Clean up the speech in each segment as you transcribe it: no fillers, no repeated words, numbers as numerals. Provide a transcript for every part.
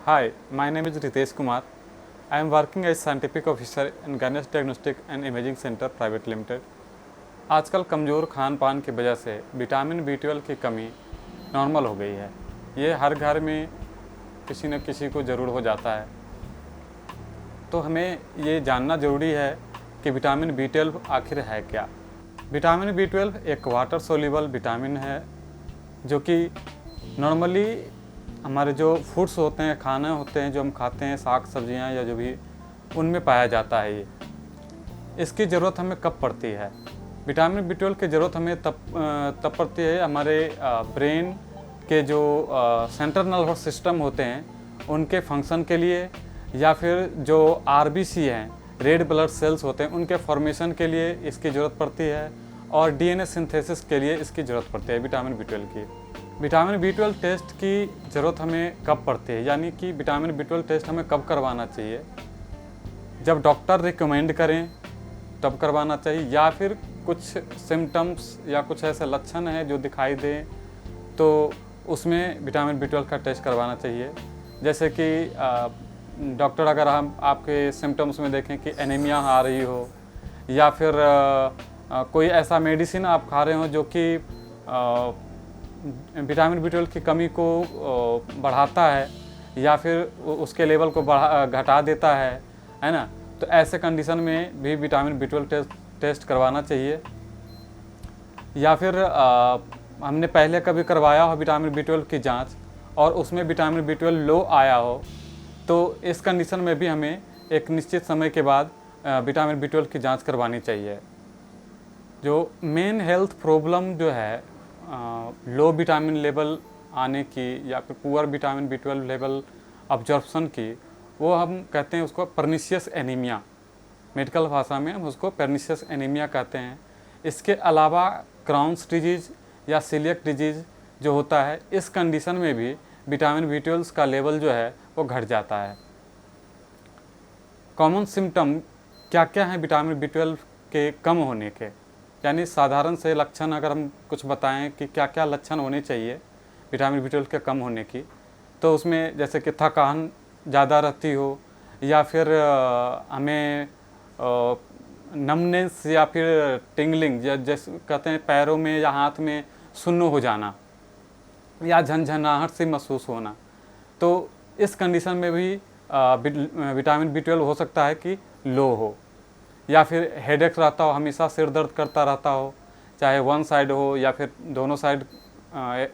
Hi, my name is Ritesh Kumar. I am working as scientific officer in Ganesh Diagnostic and Imaging Center Private Limited. आजकल कमज़ोर खान पान की वजह से vitamin B12 की कमी नॉर्मल हो गई है। ये हर घर में किसी न किसी को ज़रूर हो जाता है। तो हमें ये जानना ज़रूरी है कि विटामिन B12 आखिर है क्या। विटामिन B12 एक वाटर सोल्यूबल विटामिन है जो कि नॉर्मली हमारे जो फूड्स होते हैं, खाने होते हैं जो हम खाते हैं, साग सब्जियां या जो भी, उनमें पाया जाता है। ये इसकी ज़रूरत हमें कब पड़ती है? विटामिन B12 की ज़रूरत हमें तब पड़ती है हमारे ब्रेन के जो सेंट्रल नर्वस सिस्टम होते हैं उनके फंक्शन के लिए, या फिर जो RBC हैं, रेड ब्लड सेल्स होते हैं, उनके फॉर्मेशन के लिए इसकी ज़रूरत पड़ती है, और DNA सिंथेसिस के लिए इसकी ज़रूरत पड़ती है विटामिन B12 की। विटामिन B12 टेस्ट की ज़रूरत हमें कब पड़ती है, यानी कि विटामिन B12 टेस्ट हमें कब करवाना चाहिए? जब डॉक्टर रिकमेंड करें तब करवाना चाहिए, या फिर कुछ सिम्टम्स या कुछ ऐसे लक्षण हैं जो दिखाई दें तो उसमें विटामिन B12 का टेस्ट करवाना चाहिए। जैसे कि डॉक्टर अगर हम आपके सिम्टम्स में देखें कि एनीमिया आ रही हो, या फिर कोई ऐसा मेडिसिन आप खा रहे हो जो कि विटामिन B12 की कमी को बढ़ाता है या फिर उसके लेवल को घटा देता है ना, तो ऐसे कंडीशन में भी विटामिन B12 टेस्ट करवाना चाहिए। या फिर हमने पहले कभी करवाया हो विटामिन B12 की जांच और उसमें विटामिन B12 लो आया हो, तो इस कंडीशन में भी हमें एक निश्चित समय के बाद विटामिन B12 की जांच करवानी चाहिए। जो मेन हेल्थ प्रॉब्लम जो है लो विटामिन लेवल आने की या फिर poor vitamin B12 level absorption की, वो हम कहते हैं उसको पर्निशियस एनीमिया। मेडिकल भाषा में हम उसको पर्निशियस एनीमिया कहते हैं। इसके अलावा क्राउन्स डिजीज़ या सीलियक डिजीज़ जो होता है, इस कंडीशन में भी विटामिन B12 का लेवल जो है वो घट जाता है। कॉमन सिम्टम क्या क्या हैं विटामिन B12 के कम होने के, यानी साधारण से लक्षण अगर हम कुछ बताएं कि क्या क्या लक्षण होने चाहिए विटामिन B12 के कम होने की, तो उसमें जैसे कि थकान ज़्यादा रहती हो, या फिर हमें नमनेस या फिर टिंगलिंग, जैसे कहते हैं पैरों में या हाथ में सुन्न हो जाना या झनझनाहट से महसूस होना, तो इस कंडीशन में भी विटामिन B12 हो सकता है कि लो हो। या फिर हेडेक रहता हो, हमेशा सिर दर्द करता रहता हो, चाहे वन साइड हो या फिर दोनों साइड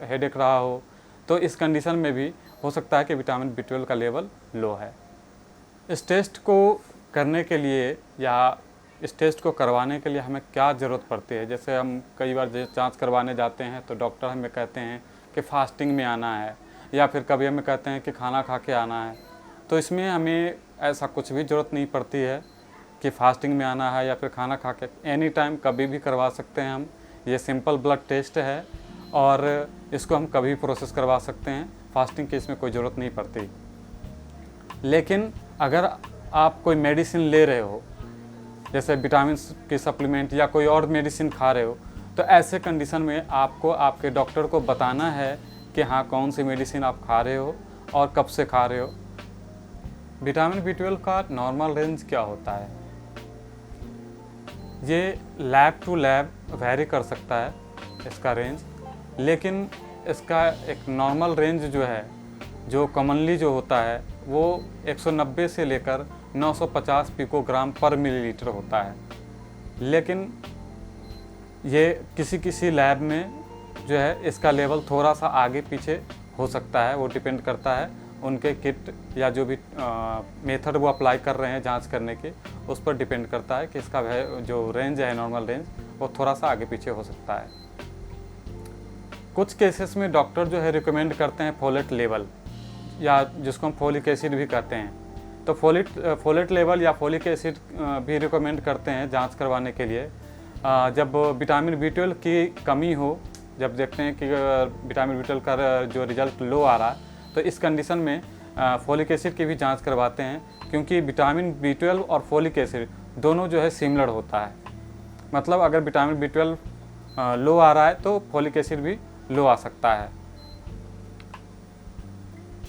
हेडेक रहा हो, तो इस कंडीशन में भी हो सकता है कि विटामिन B12 का लेवल लो है। इस टेस्ट को करने के लिए या इस टेस्ट को करवाने के लिए हमें क्या ज़रूरत पड़ती है? जैसे हम कई बार जांच करवाने जाते हैं तो डॉक्टर हमें कहते हैं कि फास्टिंग में आना है, या फिर कभी हमें कहते हैं कि खाना खा के आना है। तो इसमें हमें ऐसा कुछ भी ज़रूरत नहीं पड़ती है कि फास्टिंग में आना है या फिर खाना खा के, एनी टाइम कभी भी करवा सकते हैं हम। ये सिंपल ब्लड टेस्ट है और इसको हम कभी प्रोसेस करवा सकते हैं। फास्टिंग की इसमें कोई ज़रूरत नहीं पड़ती। लेकिन अगर आप कोई मेडिसिन ले रहे हो, जैसे विटामिन की सप्लीमेंट या कोई और मेडिसिन खा रहे हो, तो ऐसे कंडीशन में आपको आपके डॉक्टर को बताना है कि हाँ कौन सी मेडिसिन आप खा रहे हो और कब से खा रहे हो। विटामिन B12 का नॉर्मल रेंज क्या होता है? ये लैब टू लैब वैरी कर सकता है इसका रेंज, लेकिन इसका एक नॉर्मल रेंज जो है, जो कॉमनली जो होता है, वो 190 से लेकर 950 पिकोग्राम पर मिलीलीटर होता है। लेकिन ये किसी किसी लैब में जो है इसका लेवल थोड़ा सा आगे पीछे हो सकता है। वो डिपेंड करता है उनके किट या जो भी मेथड वो अप्लाई कर रहे हैं जांच करने के, उस पर डिपेंड करता है कि इसका जो रेंज है, नॉर्मल रेंज, वो थोड़ा सा आगे पीछे हो सकता है। कुछ केसेस में डॉक्टर जो है रिकमेंड करते हैं फोलेट लेवल, या जिसको हम फोलिक एसिड भी कहते हैं, तो फोलेट लेवल या फोलिक एसिड भी रिकमेंड करते हैं जांच करवाने के लिए। जब विटामिन B12 की कमी हो, जब देखते हैं कि विटामिन B12 का जो रिजल्ट लो आ रहा है, तो इस कंडीशन में फोलिक एसिड की भी जांच करवाते हैं, क्योंकि विटामिन B12 और फोलिक एसिड दोनों जो है सिमिलर होता है। मतलब अगर विटामिन B12 लो आ रहा है तो फोलिक एसिड भी लो आ सकता है।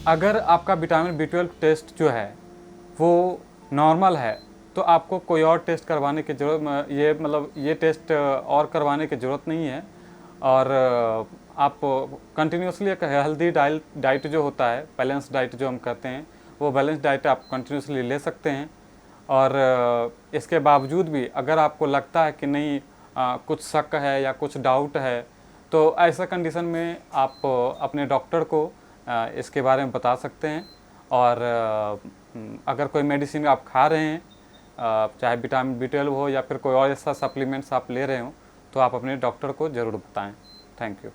अगर आपका विटामिन B12 टेस्ट जो है वो नॉर्मल है तो आपको कोई और टेस्ट करवाने की ज़रूरत, ये मतलब ये टेस्ट और करवाने की ज़रूरत नहीं है। और आप कंटिन्यूसली एक हेल्दी डाइट जो होता है, बैलेंस डाइट जो हम कहते हैं, वो बैलेंस डाइट आप कंटिन्यूसली ले सकते हैं। और इसके बावजूद भी अगर आपको लगता है कि नहीं कुछ शक है या कुछ डाउट है, तो ऐसा कंडीशन में आप अपने डॉक्टर को इसके बारे में बता सकते हैं। और अगर कोई मेडिसिन आप खा रहे हैं, चाहे विटामिन B12 हो या फिर कोई और ऐसा सप्लीमेंट्स आप ले रहे हो, तो आप अपने डॉक्टर को ज़रूर बताएं। Thank you.